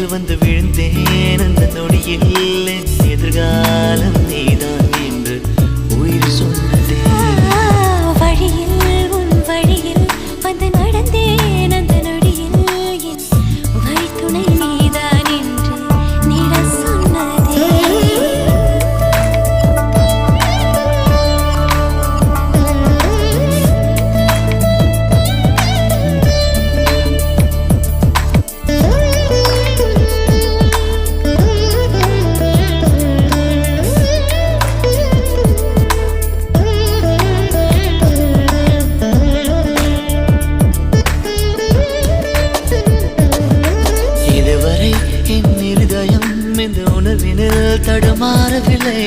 வந்து விழுந்தேன் அந்த நொடியில் என் எதிர்காலம் நீதான் என்று உயிர் சொன்னதே. வழியில் உன் வழியில் வந்து நடந்தேன் அந்த நொடியில் என் வழித்துணை நீதான் என்று நீட சொன்னதே. இதுவரை என் இருதயம் இந்த உணர்வினில் தடுமாறவில்லை.